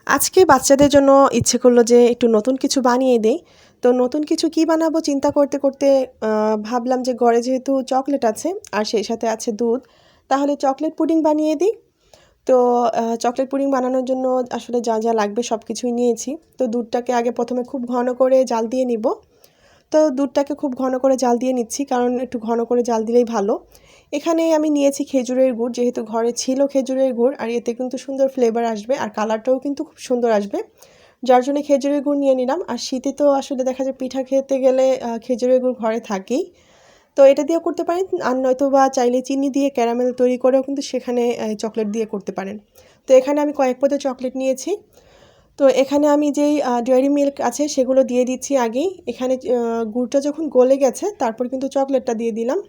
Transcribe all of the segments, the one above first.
আজকে বাচ্চাদের জন্য ইচ্ছে করলো যে একটু নতুন কিছু বানিয়ে দেই। তো নতুন কিছু কি বানাবো চিন্তা করতে করতে ভাবলাম যে ঘরে যেহেতু চকলেট আছে আর সেই সাথে আছে দুধ, তাহলে চকলেট পুডিং বানিয়ে দিই। তো চকলেট পুডিং বানানোর জন্য আসলে যা যা লাগবে সব কিছুই নিয়েছি। তো দুধটাকে আগে প্রথমে খুব ঘন করে জাল দিয়ে নিব। তো দুধটাকে খুব ঘন করে জাল দিয়ে নিচ্ছি, কারণ একটু ঘন করে জাল দিলেই ভালো। এখানে আমি নিয়েছি খেজুরের গুড়, যেহেতু ঘরে ছিল খেজুরের গুড়, আর এতে কিন্তু সুন্দর ফ্লেভার আসবে আর কালারটাও কিন্তু খুব সুন্দর আসবে, যার জন্য খেজুরের গুড় নিয়ে নিলাম। আর শীতে তো আসলে দেখা যায় পিঠা খেতে গেলে খেজুরের গুড় ঘরে থাকেই, তো এটা দিয়েও করতে পারেন। আর নয়তো বা চাইলে চিনি দিয়ে ক্যারামেল তৈরি করেও কিন্তু সেখানে চকলেট দিয়ে করতে পারেন। তো এখানে আমি কয়েক পদের চকলেট নিয়েছি। তো এখানে আমি যেই ডেয়ারি মিল্ক আছে সেগুলো দিয়ে দিচ্ছি আগেই। এখানে গুড়টা যখন গলে গেছে তারপর কিন্তু চকলেটটা দিয়ে দিলাম।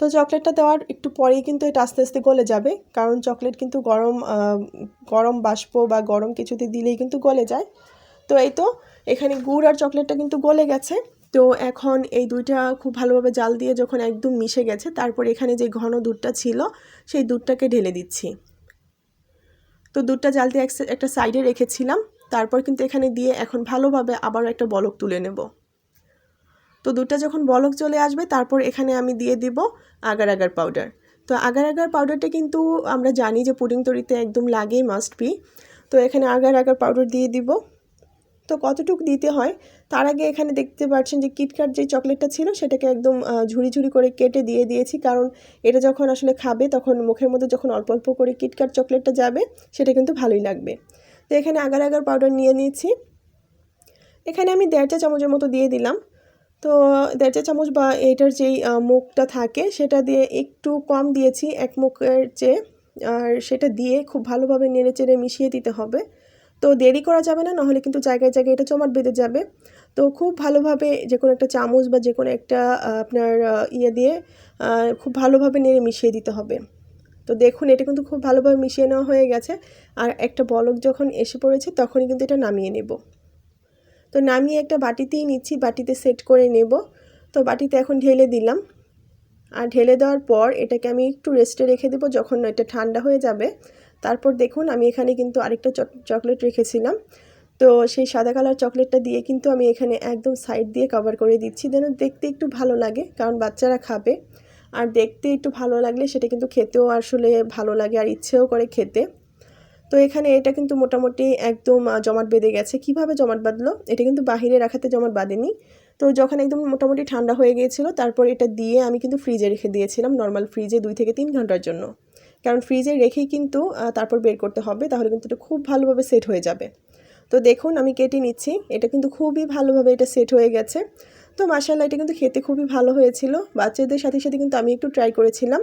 তো চকলেটটা দেওয়ার একটু পরেই কিন্তু এটা আস্তে আস্তে গলে যাবে, কারণ চকলেট কিন্তু গরম বাষ্প বা গরম কিছুতে দিলেই কিন্তু গলে যায়। তো এই তো এখানে গুড় আর চকলেটটা কিন্তু গলে গেছে। তো এখন এই দুইটা খুব ভালোভাবে জাল দিয়ে যখন একদম মিশে গেছে, তারপর এখানে যে ঘন দুধটা ছিল সেই দুধটাকে ঢেলে দিচ্ছি। তো দুধটা জাল দিয়ে একটা সাইডে রেখেছিলাম, তারপর কিন্তু এখানে দিয়ে এখন ভালোভাবে আবার একটা বলক তুলে নেব। তো দুধটা যখন বলক চলে আসবে তারপর এখানে আমি দিয়ে দিব আগার আগার পাউডার। তো আগার আগার পাউডারটা কিন্তু আমরা জানি যে পুডিং তৈরিতে একদম লাগেই, মাস্ট বি। তো এখানে আগার আগার পাউডার দিয়ে দিব। তো কতটুকু দিতে হয় তার আগে এখানে দেখতে পাচ্ছেন যে কিটক্যাট যে চকলেটটা ছিল সেটাকে একদম ঝুড়ি ঝুড়ি করে কেটে দিয়ে দিয়েছি, কারণ এটা যখন আসলে খাবে তখন মুখের মধ্যে যখন অল্প অল্প করে কিটক্যাট চকলেটটা যাবে সেটা কিন্তু ভালোই লাগবে। তো এখানে আগার আগার পাউডার নিয়ে নিয়েছি। এখানে আমি 1.5 চা চামচের মতো দিয়ে দিলাম। তো 1.5 চা চামচ বা এটার যেই মুখটা থাকে সেটা দিয়ে একটু কম দিয়েছি, 1 মুখের চেয়ে। আর সেটা দিয়ে খুব ভালোভাবে নেড়েচেড়ে মিশিয়ে দিতে হবে। তো দেরি করা যাবে না, নাহলে কিন্তু জায়গায় জায়গায় এটা জমাট বেঁধে যাবে। তো খুব ভালোভাবে যে কোনো একটা চামচ বা যে কোনো একটা আপনার ইয়ে দিয়ে খুব ভালোভাবে নেড়ে মিশিয়ে দিতে হবে। তো দেখুন এটা কিন্তু খুব ভালোভাবে মিশিয়ে নেওয়া হয়ে গেছে। আর একটা বলক যখন এসে পড়েছে তখনই কিন্তু এটা নামিয়ে নেব। তো নামিয়ে একটা বাটিতেই নিচ্ছি, বাটিতে সেট করে নেব। তো বাটিতে এখন ঢেলে দিলাম। আর ঢেলে দেওয়ার পর এটাকে আমি একটু রেস্টে রেখে দেবো, যখন এটা ঠান্ডা হয়ে যাবে। তারপর দেখুন আমি এখানে কিন্তু আরেকটা চকলেট রেখেছিলাম। তো সেই সাদা কালার চকলেটটা দিয়ে কিন্তু আমি এখানে একদম সাইড দিয়ে কভার করে দিচ্ছি, যেন দেখতে একটু ভালো লাগে, কারণ বাচ্চারা খাবে। আর দেখতে একটু ভালো লাগলে সেটা কিন্তু খেতেও আসলে ভালো লাগে আর ইচ্ছেও করে খেতে। তো এখানে এটা কিন্তু মোটামুটি একদম জমাট বেঁধে গেছে। কিভাবে জমাট বাঁধলো? এটা কিন্তু বাহিরে রাখাতে জমাট বাঁধেনি। তো যখন একদম মোটামুটি ঠান্ডা হয়ে গিয়েছিল তারপর এটা দিয়ে আমি কিন্তু ফ্রিজে রেখে দিয়েছিলাম, নর্মাল ফ্রিজে 2 থেকে 3 ঘন্টার জন্য। কারণ ফ্রিজে রেখেই কিন্তু তারপর বের করতে হবে, তাহলে কিন্তু এটা খুব ভালোভাবে সেট হয়ে যাবে। তো দেখুন আমি কেটে নিচ্ছি, এটা কিন্তু খুবই ভালোভাবে এটা সেট হয়ে গেছে। তো মাশাআল্লাহ এটা কিন্তু খেতে খুবই ভালো হয়েছিল। বাচ্চাদের সাথে সাথে কিন্তু আমি একটু ট্রাই করেছিলাম।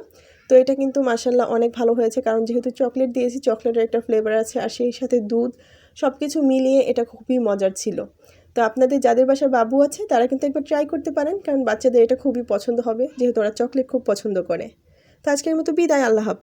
তো এটা কিন্তু মাশাআল্লাহ অনেক ভালো হয়েছে, কারণ যেহেতু চকলেট দিয়েছি, চকলেটের একটা ফ্লেভার আছে আর সেই সাথে দুধ, সব কিছু মিলিয়ে এটা খুবই মজার ছিল। তো আপনাদের যাদের বাসায় বাবু আছে তারা কিন্তু একবার ট্রাই করতে পারেন, কারণ বাচ্চাদের এটা খুবই পছন্দ হবে, যেহেতু ওরা চকলেট খুব পছন্দ করে। তো আজকের মতো বিদায়, আল্লাহ হাফেজ।